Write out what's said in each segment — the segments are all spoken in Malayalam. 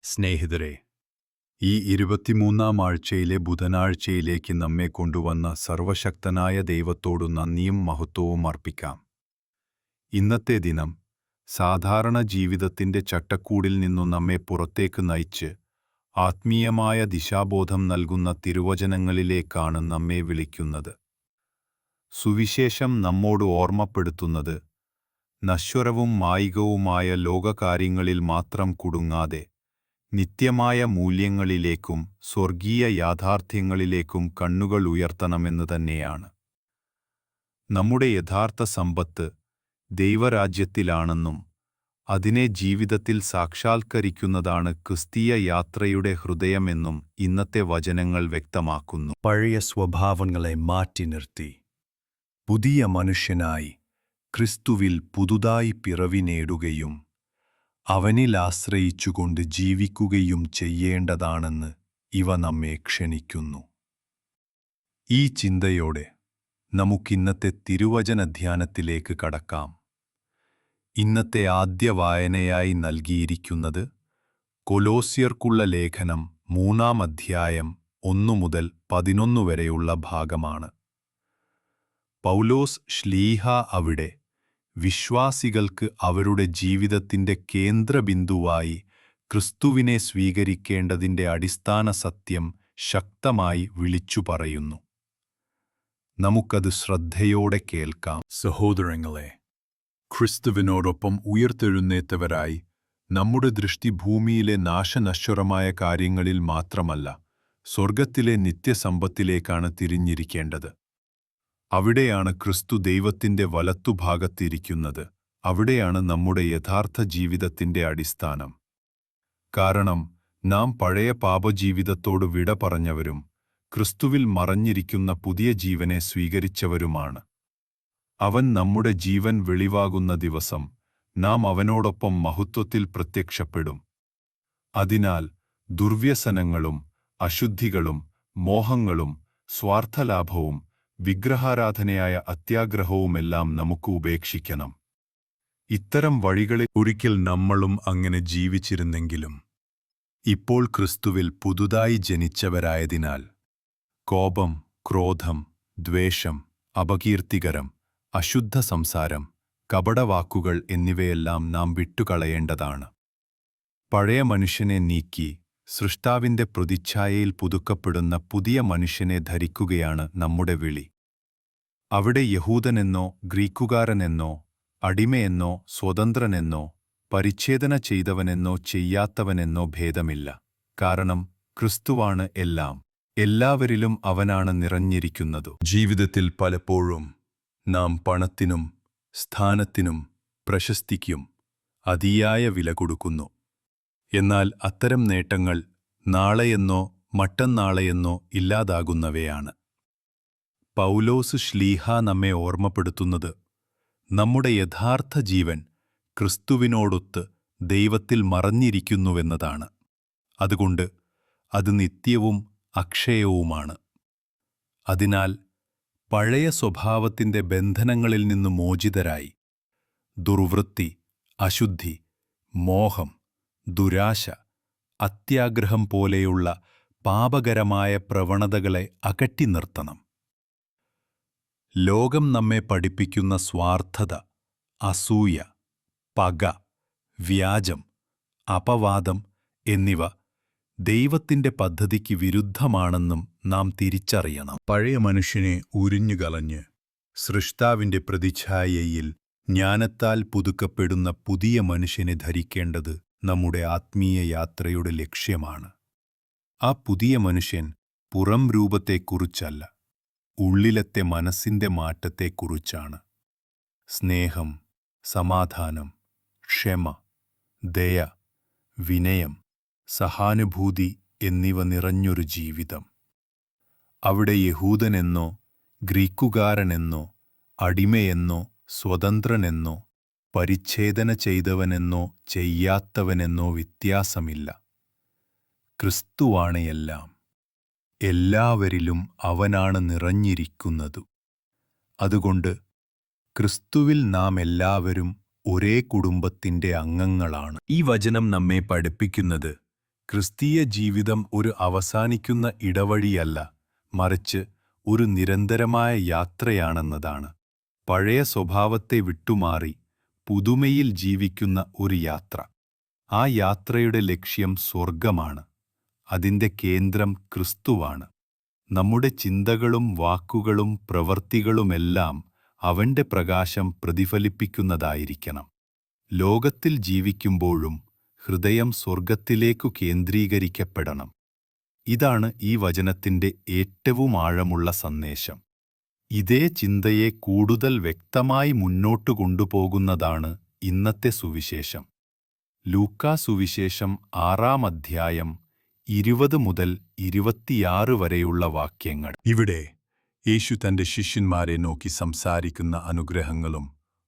സ്നേഹിതരെ, ഈ 23-ാം ആഴ്ചയിലെ ബുധനാഴ്ചയിലേക്ക് നമ്മെ കൊണ്ടുവന്ന സർവശക്തനായ ദൈവത്തോടു നന്ദിയും മഹത്വവും അർപ്പിക്കാം. ഇന്നത്തെ ദിനം സാധാരണ ജീവിതത്തിന്റെ ചട്ടക്കൂടിൽ നിന്നു നമ്മെ പുറത്തേക്ക് നയിച്ച് ആത്മീയമായ ദിശാബോധം നൽകുന്ന തിരുവചനങ്ങളിലേക്കാണ് നമ്മെ വിളിക്കുന്നത്. സുവിശേഷം നമ്മോട് ഓർമ്മപ്പെടുത്തുന്നത് നശ്വരവും മായികവുമായ ലോകകാര്യങ്ങളിൽ മാത്രം കുടുങ്ങാതെ നിത്യമായ മൂല്യങ്ങളിലേക്കും സ്വർഗീയ യാഥാർത്ഥ്യങ്ങളിലേക്കും കണ്ണുകൾ ഉയർത്തണമെന്ന് തന്നെയാണ്. നമ്മുടെ യഥാർത്ഥ സമ്പത്ത് ദൈവരാജ്യത്തിലാണെന്നും അതിനെ ജീവിതത്തിൽ സാക്ഷാത്കരിക്കുന്നതാണ് ക്രിസ്തീയ യാത്രയുടെ ഹൃദയമെന്നും ഇന്നത്തെ വചനങ്ങൾ വ്യക്തമാക്കുന്നു. പഴയ സ്വഭാവങ്ങളെ മാറ്റി നിർത്തി പുതിയ മനുഷ്യനായി ക്രിസ്തുവിൽ പുതുതായി പിറവി നേടുകയും അവനിൽ ആശ്രയിച്ചുകൊണ്ട് ജീവിക്കുകയും ചെയ്യേണ്ടതാണെന്ന് ഇവ നമ്മെ ക്ഷണിക്കുന്നു. ഈ ചിന്തയോടെ നമുക്കിന്നത്തെ തിരുവചനധ്യാനത്തിലേക്ക് കടക്കാം. ഇന്നത്തെ ആദ്യ വായനയായി നൽകിയിരിക്കുന്നത് കൊലോസ്യർക്കുള്ള ലേഖനം 3-ാം അധ്യായം 1 മുതൽ 11 വരെയുള്ള ഭാഗമാണ്. പൗലോസ് ശ്ലീഹ അവിടെ വിശ്വാസികൾക്ക് അവരുടെ ജീവിതത്തിന്റെ കേന്ദ്രബിന്ദുവായി ക്രിസ്തുവിനെ സ്വീകരിക്കേണ്ടതിന്റെ അടിസ്ഥാന സത്യം ശക്തമായി വിളിച്ചു പറയുന്നു. നമുക്കത് ശ്രദ്ധയോടെ കേൾക്കാം. സഹോദരങ്ങളെ, ക്രിസ്തുവിനോടൊപ്പം ഉയർത്തെഴുന്നേറ്റവരായി നമ്മുടെ ദൃഷ്ടി ഭൂമിയിലെ നാശനശ്വരമായ കാര്യങ്ങളിൽ മാത്രമല്ല, സ്വർഗത്തിലെ നിത്യസമ്പത്തിലേക്കാണ് തിരിഞ്ഞിരിക്കേണ്ടത്. അവിടെയാണ് ക്രിസ്തു ദൈവത്തിന്റെ വലത്തുഭാഗത്തിരിക്കുന്നത്. അവിടെയാണ് നമ്മുടെ യഥാർത്ഥ ജീവിതത്തിന്റെ അടിസ്ഥാനം. കാരണം നാം പഴയ പാപജീവിതത്തോട് വിട പറഞ്ഞവരും ക്രിസ്തുവിൽ മറഞ്ഞിരിക്കുന്ന പുതിയ ജീവനെ സ്വീകരിച്ചവരുമാണ്. അവൻ നമ്മുടെ ജീവൻ വെളിവാകുന്ന ദിവസം നാം അവനോടൊപ്പം മഹത്വത്തിൽ പ്രത്യക്ഷപ്പെടും. അതിനാൽ ദുർവ്യസനങ്ങളും അശുദ്ധികളും മോഹങ്ങളും സ്വാർത്ഥലാഭവും വിഗ്രഹാരാധനയായ അത്യാഗ്രഹവുമെല്ലാം നമുക്ക് ഉപേക്ഷിക്കണം. ഇത്തരം വഴികളിൽ ഒരിക്കൽ നമ്മളും അങ്ങനെ ജീവിച്ചിരുന്നെങ്കിലും ഇപ്പോൾ ക്രിസ്തുവിൽ പുതുതായി ജനിച്ചവരായതിനാൽ കോപം, ക്രോധം, ദ്വേഷം, അപകീർത്തികരം, അശുദ്ധ സംസാരം, കപടവാക്കുകൾ എന്നിവയെല്ലാം നാം വിട്ടുകളയേണ്ടതാണ്. പഴയ മനുഷ്യനെ നീക്കി സൃഷ്ടാവിന്റെ പ്രതിച്ഛായയിൽ പുതുക്കപ്പെടുന്ന പുതിയ മനുഷ്യനെ ധരിക്കുകയാണ് നമ്മുടെ വിളി. അവിടെ യഹൂദനെന്നോ ഗ്രീക്കുകാരനെന്നോ അടിമയെന്നോ സ്വതന്ത്രനെന്നോ പരിച്ഛേദന ചെയ്തവനെന്നോ ചെയ്യാത്തവനെന്നോ ഭേദമില്ല. കാരണം ക്രിസ്തുവാണ് എല്ലാം. എല്ലാവരിലും അവനാണ് നിറഞ്ഞിരിക്കുന്നതു. ജീവിതത്തിൽ പലപ്പോഴും നാം പണത്തിനും സ്ഥാനത്തിനും പ്രശസ്തിക്കും അതിയായ വില കൊടുക്കുന്നു. എന്നാൽ അത്തരം നേട്ടങ്ങൾ നാളെയെന്നോ മറ്റന്നാളെയെന്നോ ഇല്ലാതാകുന്നവയാണ്. പൗലോസ് ശ്ലീഹ നമ്മെ ഓർമ്മപ്പെടുത്തുന്നത് നമ്മുടെ യഥാർത്ഥ ജീവൻ ക്രിസ്തുവിനോടൊത്ത് ദൈവത്തിൽ മറഞ്ഞിരിക്കുന്നുവെന്നതാണ്. അതുകൊണ്ട് അത് നിത്യവും അക്ഷയവുമാണ്. അതിനാൽ പഴയ സ്വഭാവത്തിന്റെ ബന്ധനങ്ങളിൽ നിന്ന് മോചിതരായി ദുർവൃത്തി, അശുദ്ധി, മോഹം, ദുരാശ, അത്യാഗ്രഹം പോലെയുള്ള പാപകരമായ പ്രവണതകളെ അകറ്റി നിർത്തണം. ലോകം നമ്മെ പഠിപ്പിക്കുന്ന സ്വാർത്ഥത, അസൂയ, പക, വ്യാജം, അപവാദം എന്നിവ ദൈവത്തിന്റെ പദ്ധതിക്ക് വിരുദ്ധമാണെന്നും നാം തിരിച്ചറിയണം. പഴയ മനുഷ്യനെ ഉരിഞ്ഞുകളഞ്ഞ് സൃഷ്ടാവിന്റെ പ്രതിച്ഛായയിൽ ജ്ഞാനത്താൽ പുതുക്കപ്പെടുന്ന പുതിയ മനുഷ്യനെ ധരിക്കേണ്ടത് നമ്മുടെ ആത്മീയ യാത്രയുടെ ലക്ഷ്യമാണ്. ആ പുതിയ മനുഷ്യൻ പുറം രൂപത്തെക്കുറിച്ചല്ല, ഉള്ളിലത്തെ മനസ്സിന്റെ മാറ്റത്തെക്കുറിച്ചാണ്. സ്നേഹം, സമാധാനം, ക്ഷമ, ദയ, വിനയം, സഹാനുഭൂതി എന്നിവ നിറഞ്ഞൊരു ജീവിതം. അവിടെ യഹൂദനെന്നോ ഗ്രീക്കുകാരനെന്നോ അടിമയെന്നോ സ്വതന്ത്രനെന്നോ പരിച്ഛേദന ചെയ്തവനെന്നോ ചെയ്യാത്തവനെന്നോ വ്യത്യാസമില്ല. ക്രിസ്തുവാണ് എല്ലാം. എല്ലാവരിലും അവനാണ് നിറഞ്ഞിരിക്കുന്നതു. അതുകൊണ്ട് ക്രിസ്തുവിൽ നാം എല്ലാവരും ഒരേ കുടുംബത്തിന്റെ അംഗങ്ങളാണ്. ഈ വചനം നമ്മെ പഠിപ്പിക്കുന്നത് ക്രിസ്തീയ ജീവിതം ഒരു അവസാനിക്കുന്ന ഇടവഴിയല്ല, മറിച്ച് ഒരു നിരന്തരമായ യാത്രയാണെന്നതാണ്. പഴയ സ്വഭാവത്തെ വിട്ടുമാറി പുതുമയിൽ ജീവിക്കുന്ന ഒരു യാത്ര. ആ യാത്രയുടെ ലക്ഷ്യം സ്വർഗമാണ്. അതിന്റെ കേന്ദ്രം ക്രിസ്തുവാണ്. നമ്മുടെ ചിന്തകളും വാക്കുകളും പ്രവൃത്തികളുമെല്ലാം അവന്റെ പ്രകാശം പ്രതിഫലിപ്പിക്കുന്നതായിരിക്കണം. ലോകത്തിൽ ജീവിക്കുമ്പോഴും ഹൃദയം സ്വർഗത്തിലേക്കു കേന്ദ്രീകരിക്കപ്പെടണം. ഇതാണ് ഈ വചനത്തിന്റെ ഏറ്റവും ആഴമുള്ള സന്ദേശം. ഇതേ ചിന്തയെ കൂടുതൽ വ്യക്തമായി മുന്നോട്ടു കൊണ്ടുപോകുന്നതാണ് ഇന്നത്തെ സുവിശേഷം. ലൂക്കാ സുവിശേഷം 6-ാം അധ്യായം 20 മുതൽ 26 വരെയുള്ള വാക്യങ്ങൾ. ഇവിടെ യേശു തന്റെ ശിഷ്യന്മാരെ നോക്കി സംസാരിക്കുന്ന അനുഗ്രഹങ്ങളും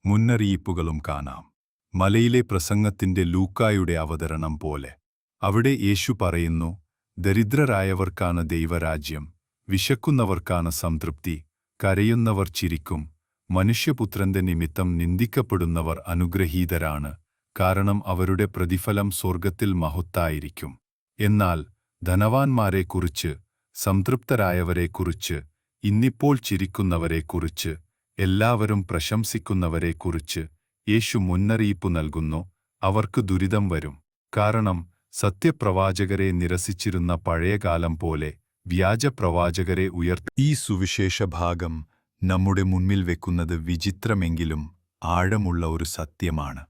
മുന്നറിയിപ്പുകളും കാണാം. മലയിലെ പ്രസംഗത്തിന്റെ ലൂക്കായുടെ അവതരണം പോലെ. അവിടെ യേശു പറയുന്നു, ദരിദ്രരായവർക്കാണ് ദൈവരാജ്യം, വിശക്കുന്നവർക്കാണ് സംതൃപ്തി, കരയുന്നവർ ചിരിക്കും, മനുഷ്യപുത്രന്റെ നിമിത്തം നിന്ദിക്കപ്പെടുന്നവർ അനുഗ്രഹീതരാണ്, കാരണം അവരുടെ പ്രതിഫലം സ്വർഗത്തിൽ മഹത്തായിരിക്കും. എന്നാൽ ധനവാന്മാരെക്കുറിച്ച്, സംതൃപ്തരായവരെക്കുറിച്ച്, ഇന്നിപ്പോൾ ചിരിക്കുന്നവരെക്കുറിച്ച്, എല്ലാവരും പ്രശംസിക്കുന്നവരെക്കുറിച്ച് യേശു മുന്നറിയിപ്പു നൽകുന്നു. അവർക്ക് ദുരിതം വരും. കാരണം സത്യപ്രവാചകരെ നിരസിച്ചിരുന്ന പഴയകാലം പോലെ വ്യാജപ്രവാചകരെ ഉയർത്തി. ഈ സുവിശേഷഭാഗം നമ്മുടെ മുന്നിൽ വെക്കുന്നത് വിചിത്രമെങ്കിലും ആഴമുള്ള ഒരു സത്യമാണ്.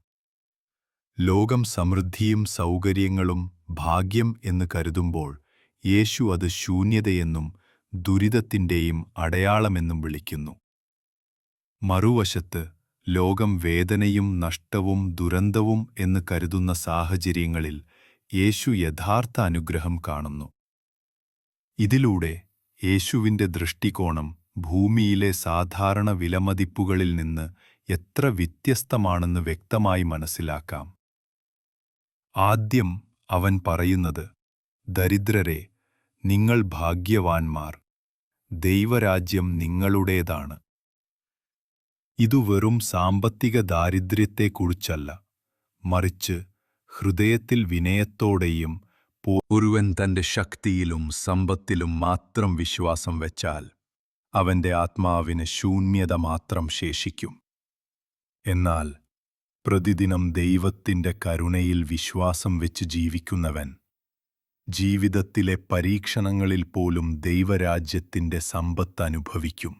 ലോകം സമൃദ്ധിയും സൗകര്യങ്ങളും ഭാഗ്യം എന്ന് കരുതുമ്പോൾ യേശു അത് ശൂന്യതയെന്നും ദുരിതത്തിന്റെയും അടയാളമെന്നും വിളിക്കുന്നു. മറുവശത്ത് ലോകം വേദനയും നഷ്ടവും ദുരന്തവും എന്ന് കരുതുന്ന സാഹചര്യങ്ങളിൽ യേശു യഥാർത്ഥ അനുഗ്രഹം കാണുന്നു. ഇതിലൂടെ യേശുവിന്റെ ദൃഷ്ടികോണം ഭൂമിയിലെ സാധാരണ വിലമതിപ്പുകളിൽ നിന്ന് എത്ര വ്യത്യസ്തമാണെന്ന് വ്യക്തമായി മനസ്സിലാക്കാം. ആദ്യം അവൻ പറയുന്നത്, ദരിദ്രരെ, നിങ്ങൾ ഭാഗ്യവാന്മാർ, ദൈവരാജ്യം നിങ്ങളുടേതാണ്. ഇതു വെറും സാമ്പത്തിക ദാരിദ്ര്യത്തെക്കുറിച്ചല്ല, മറിച്ച് ഹൃദയത്തിൽ വിനയത്തോടെയും ഒരുവൻ തന്റെ ശക്തിയിലും സമ്പത്തിലും മാത്രം വിശ്വാസം വെച്ചാൽ അവന്റെ ആത്മാവിന് ശൂന്യത മാത്രം ശേഷിക്കും. എന്നാൽ പ്രതിദിനം ദൈവത്തിന്റെ കരുണയിൽ വിശ്വാസം വെച്ച് ജീവിക്കുന്നവൻ ജീവിതത്തിലെ പരീക്ഷണങ്ങളിൽ പോലും ദൈവരാജ്യത്തിന്റെ സമ്പത്ത് അനുഭവിക്കും.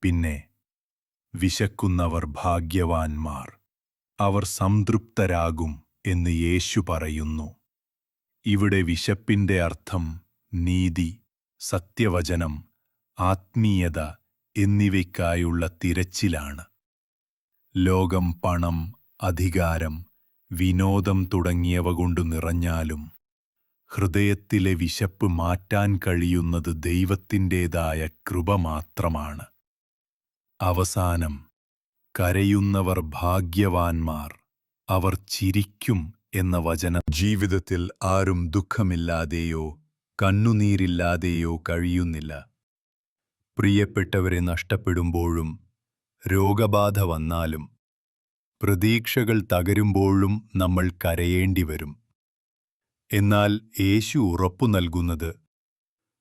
പിന്നെ വിശക്കുന്നവർ ഭാഗ്യവാന്മാർ, അവർ സംതൃപ്തരാകും എന്ന് യേശു പറയുന്നു. ഇവിടെ വിശപ്പിന്റെ അർത്ഥം നീതി, സത്യവചനം, ആത്മീയത എന്നിവയ്ക്കായുള്ള തിരച്ചിലാണ്. ലോകം പണം, അധികാരം, വിനോദം തുടങ്ങിയവ കൊണ്ടു നിറഞ്ഞാലും ഹൃദയത്തിലെ വിശപ്പ് മാറ്റാൻ കഴിയുന്നത് ദൈവത്തിൻ്റേതായ കൃപ മാത്രമാണ്. അവസാനം, കരയുന്നവർ ഭാഗ്യവാന്മാർ, അവർ ചിരിക്കും എന്ന വചനം. ജീവിതത്തിൽ ആരും ദുഃഖമില്ലാതെയോ കണ്ണുനീരില്ലാതെയോ കഴിയുന്നില്ല. പ്രിയപ്പെട്ടവരെ നഷ്ടപ്പെടുമ്പോഴും, രോഗബാധ വന്നാലും, പ്രതീക്ഷകൾ തകരുമ്പോഴും നമ്മൾ കരയേണ്ടിവരും. എന്നാൽ യേശു ഉറപ്പു നൽകുന്നത്,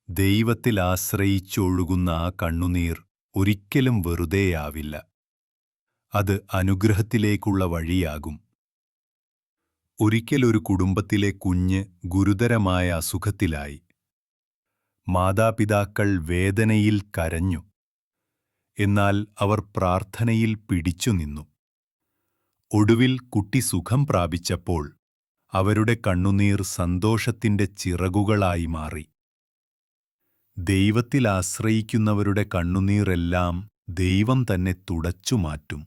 ദൈവത്തിൽ ആശ്രയിച്ചൊഴുകുന്ന ആ കണ്ണുനീർ ഒരിക്കലും വെറുതെയാവില്ല. അത് അനുഗ്രഹത്തിലേക്കുള്ള വഴിയാകും. ഒരിക്കലൊരു കുടുംബത്തിലെ കുഞ്ഞ് ഗുരുതരമായ അസുഖത്തിലായി. മാതാപിതാക്കൾ വേദനയിൽ കരഞ്ഞു. എന്നാൽ അവർ പ്രാർത്ഥനയിൽ പിടിച്ചുനിന്നു. ഒടുവിൽ കുട്ടി സുഖം പ്രാപിച്ചപ്പോൾ അവരുടെ കണ്ണുനീർ സന്തോഷത്തിന്റെ ചിറകുകളായി മാറി. ദൈവത്തിൽ ആശ്രയിക്കുന്നവരുടെ കണ്ണുനീരെല്ലാം ദൈവം തന്നെ തുടച്ചുമാറ്റും.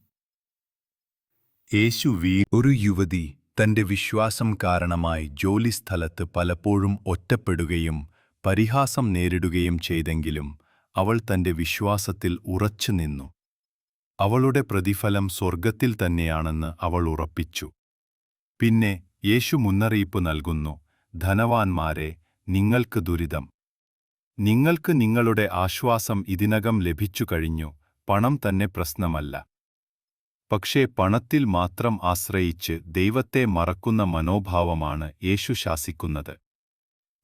ഒരു യുവതി തന്റെ വിശ്വാസം കാരണമായി ജോലിസ്ഥലത്ത് പലപ്പോഴും ഒറ്റപ്പെടുകയും പരിഹാസം നേരിടുകയും ചെയ്തെങ്കിലും അവൾ തന്റെ വിശ്വാസത്തിൽ ഉറച്ചുനിന്നു. അവളുടെ പ്രതിഫലം സ്വർഗത്തിൽ തന്നെയാണെന്ന് അവൾ ഉറപ്പിച്ചു. പിന്നെ യേശു മുന്നറിയിപ്പ് നൽകുന്നു, ധനവാന്മാരെ, നിങ്ങൾക്ക് ദുരിതം. നിങ്ങൾക്ക് നിങ്ങളുടെ ആശ്വാസം ഇതിനകം ലഭിച്ചു കഴിഞ്ഞു. പണം തന്നെ പ്രശ്നമല്ല. പക്ഷേ പണത്തിൽ മാത്രം ആശ്രയിച്ച് ദൈവത്തെ മറക്കുന്ന മനോഭാവമാണ് യേശു ശാസിക്കുന്നത്.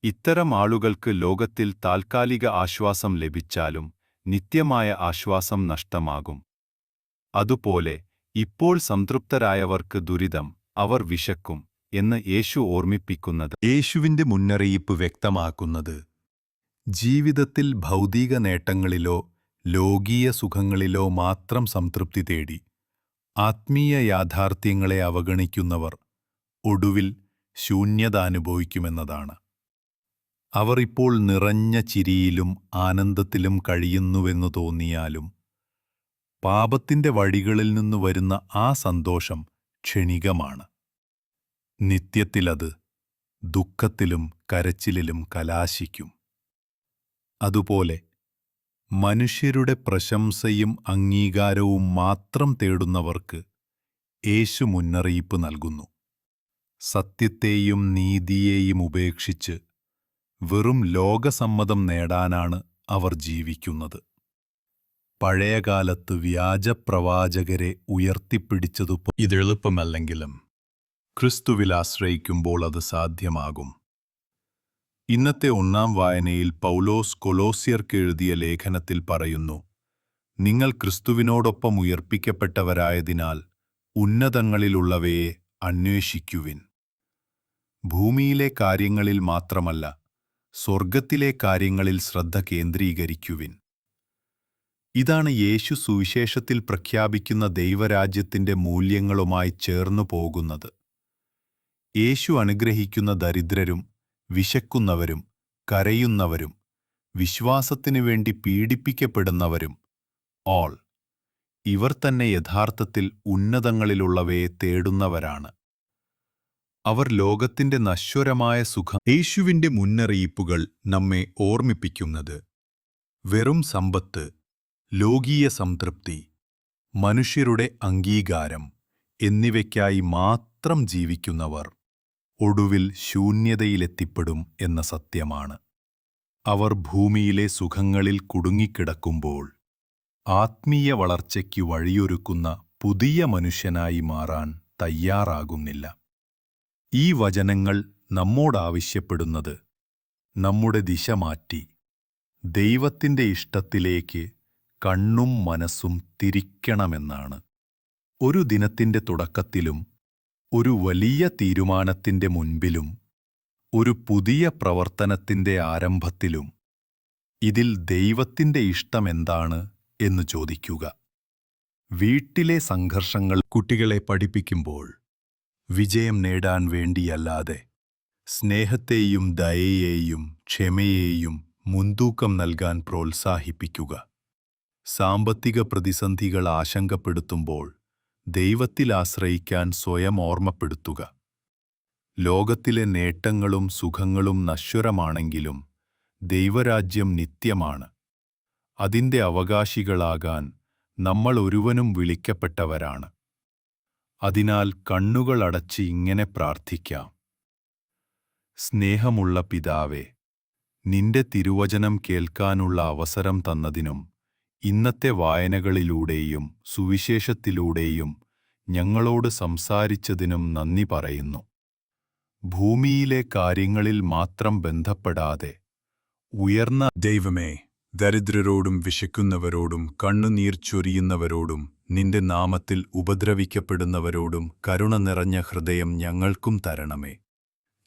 ഇത്തരം ആളുകൾക്ക് ലോകത്തിൽ താൽക്കാലിക ആശ്വാസം ലഭിച്ചാലും നിത്യമായ ആശ്വാസം നഷ്ടമാകും. അതുപോലെ ഇപ്പോൾ സംതൃപ്തരായവർക്ക് ദുരിതം, അവർ വിശക്കും എന്ന് യേശു ഓർമ്മിപ്പിക്കുന്നത് യേശുവിന്റെ മുന്നറിയിപ്പ് വ്യക്തമാക്കുന്നത് ജീവിതത്തിൽ ഭൗതിക നേട്ടങ്ങളിലോ ലോകീയ സുഖങ്ങളിലോ മാത്രം സംതൃപ്തി തേടി ആത്മീയ യാഥാർത്ഥ്യങ്ങളെ അവഗണിക്കുന്നവർ ഒടുവിൽ ശൂന്യത അനുഭവിക്കുമെന്നതാണ്. അവർ ഇപ്പോൾ നിറഞ്ഞ ചിരിയിലും ആനന്ദത്തിലും കഴിയുന്നുവെന്നു തോന്നിയാലും പാപത്തിന്റെ വഴികളിൽ നിന്നു വരുന്ന ആ സന്തോഷം ക്ഷണികമാണ്. നിത്യത്തിലത് ദുഃഖത്തിലും കരച്ചിലിലും കലാശിക്കും. അതുപോലെ മനുഷ്യരുടെ പ്രശംസയും അംഗീകാരവും മാത്രം തേടുന്നവർക്ക് യേശു മുന്നറിയിപ്പ് നൽകുന്നു. സത്യത്തെയും നീതിയെയും ഉപേക്ഷിച്ച് വെറും ലോകസമ്മതം നേടാനാണ് അവർ ജീവിക്കുന്നത്. പഴയകാലത്ത് വ്യാജപ്രവാചകരെ ഉയർത്തിപ്പിടിച്ചതുപോലെ ഇതെളുപ്പമല്ലെങ്കിലും ക്രിസ്തുവിൽ ആശ്രയിക്കുമ്പോൾ അത് സാധ്യമാകും. ഇന്നത്തെ 1-ാം വായനയിൽ പൗലോസ് കൊലോസ്യർക്ക് എഴുതിയ ലേഖനത്തിൽ പറയുന്നു, നിങ്ങൾ ക്രിസ്തുവിനോടൊപ്പം ഉയർപ്പിക്കപ്പെട്ടവരായതിനാൽ ഉന്നതങ്ങളിലുള്ളവയെ അന്വേഷിക്കുവിൻ. ഭൂമിയിലെ കാര്യങ്ങളിൽ മാത്രമല്ല, സ്വർഗ്ഗത്തിലെ കാര്യങ്ങളിൽ ശ്രദ്ധ കേന്ദ്രീകരിക്കുവിൻ. ഇതാണ് യേശു സുവിശേഷത്തിൽ പ്രഖ്യാപിക്കുന്ന ദൈവരാജ്യത്തിന്റെ മൂല്യങ്ങളുമായി ചേർന്നു പോകുന്നത്. യേശു അനുഗ്രഹിക്കുന്ന ദരിദ്രരും വിശക്കുന്നവരും കരയുന്നവരും വിശ്വാസത്തിനു വേണ്ടി പീഡിപ്പിക്കപ്പെടുന്നവരും ഇവർ തന്നെ യഥാർത്ഥത്തിൽ ഉന്നതങ്ങളിലുള്ളവയെ തേടുന്നവരാണ്. അവർ ലോകത്തിന്റെ നശ്വരമായ സുഖം യേശുവിന്റെ മുന്നറിയിപ്പുകൾ നമ്മെ ഓർമ്മിപ്പിക്കുന്നത് വെറും സമ്പത്ത്, ലോകീയ സംതൃപ്തി, മനുഷ്യരുടെ അംഗീകാരം എന്നിവയ്ക്കായി മാത്രം ജീവിക്കുന്നവർ ഒടുവിൽ ശൂന്യതയിലെത്തിപ്പെടും എന്ന സത്യമാണ്. അവർ ഭൂമിയിലെ സുഖങ്ങളിൽ കുടുങ്ങിക്കിടക്കുമ്പോൾ ആത്മീയ വളർച്ചയ്ക്ക് വഴിയൊരുക്കുന്ന പുതിയ മനുഷ്യനായി മാറാൻ തയ്യാറാകുന്നില്ല. ഈ വചനങ്ങൾ നമ്മോടാവശ്യപ്പെടുന്നത് നമ്മുടെ ദിശ മാറ്റി ദൈവത്തിന്റെ ഇഷ്ടത്തിലേക്ക് കണ്ണും മനസ്സും തിരിക്കണമെന്നാണ്. ഒരു ദിനത്തിന്റെ തുടക്കത്തിലും ഒരു വലിയ തീരുമാനത്തിന്റെ മുൻപിലും ഒരു പുതിയ പ്രവർത്തനത്തിന്റെ ആരംഭത്തിലും ഇതിൽ ദൈവത്തിന്റെ ഇഷ്ടമെന്താണ് എന്ന് ചോദിക്കുക. വീട്ടിലെ സംഘർഷങ്ങൾ കുട്ടികളെ പഠിപ്പിക്കുമ്പോൾ വിജയം നേടാൻ വേണ്ടിയല്ലാതെ സ്നേഹത്തെയും ദയയെയും ക്ഷമയെയും മുൻതൂക്കം നൽകാൻ പ്രോത്സാഹിപ്പിക്കുക. സാമ്പത്തിക പ്രതിസന്ധികൾ ആശങ്കപ്പെടുത്തുമ്പോൾ ദൈവത്തിൽ ആശ്രയിക്കാൻ സ്വയം ഓർമ്മപ്പെടുത്തുക. ലോകത്തിലെ നേട്ടങ്ങളും സുഖങ്ങളും നശ്വരമാണെങ്കിലും ദൈവരാജ്യം നിത്യമാണ്. അതിന്റെ അവകാശികളാകാൻ നമ്മൾ ഒരുവനും വിളിക്കപ്പെട്ടവരാണ്. അതിനാൽ കണ്ണുകളടച്ച് ഇങ്ങനെ പ്രാർത്ഥിക്കാം. സ്നേഹമുള്ള പിതാവേ, നിന്റെ തിരുവചനം കേൾക്കാനുള്ള അവസരം തന്നതിനും ഇന്നത്തെ വായനകളിലൂടെയും സുവിശേഷത്തിലൂടെയും ഞങ്ങളോട് സംസാരിച്ചതിനും നന്ദി പറയുന്നു. ഭൂമിയിലെ കാര്യങ്ങളിൽ മാത്രം ബന്ധപ്പെടാതെ ഉയർന്ന ദൈവമേ, ദരിദ്രരോടും വിശക്കുന്നവരോടും കണ്ണുനീർ ചൊരിയുന്നവരോടും നിന്റെ നാമത്തിൽ ഉപദ്രവിക്കപ്പെടുന്നവരോടും കരുണ നിറഞ്ഞ ഹൃദയം ഞങ്ങൾക്കും തരണമേ.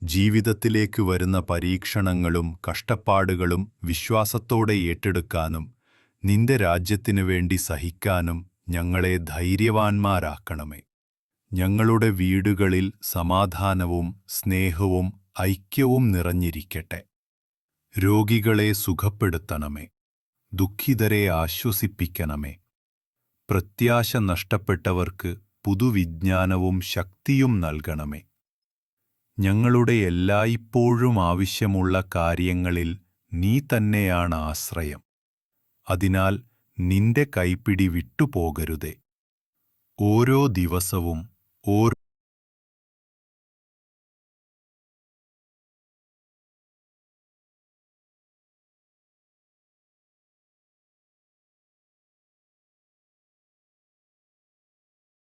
ജീവിതത്തിലേക്ക് വരുന്ന പരീക്ഷണങ്ങളും കഷ്ടപ്പാടുകളും വിശ്വാസത്തോടെ ഏറ്റെടുക്കാനും നിന്റെ രാജ്യത്തിനു വേണ്ടി സഹിക്കാനും ഞങ്ങളെ ധൈര്യവാന്മാരാക്കണമേ. ഞങ്ങളുടെ വീടുകളിൽ സമാധാനവും സ്നേഹവും ഐക്യവും നിറഞ്ഞിരിക്കട്ടെ. രോഗികളെ സുഖപ്പെടുത്തണമേ. ദുഃഖിതരെ ആശ്വസിപ്പിക്കണമേ. പ്രത്യാശ നഷ്ടപ്പെട്ടവർക്ക് പുതുവിജ്ഞാനവും ശക്തിയും നൽകണമേ. ഞങ്ങളുടെ എല്ലായ്പ്പോഴും ആവശ്യമുള്ള കാര്യങ്ങളിൽ നീ തന്നെയാണ് ആശ്രയം. അതിനാൽ നിന്റെ കൈപ്പിടി വിട്ടുപോകരുതേ. ഓരോ ദിവസവും ഓരോ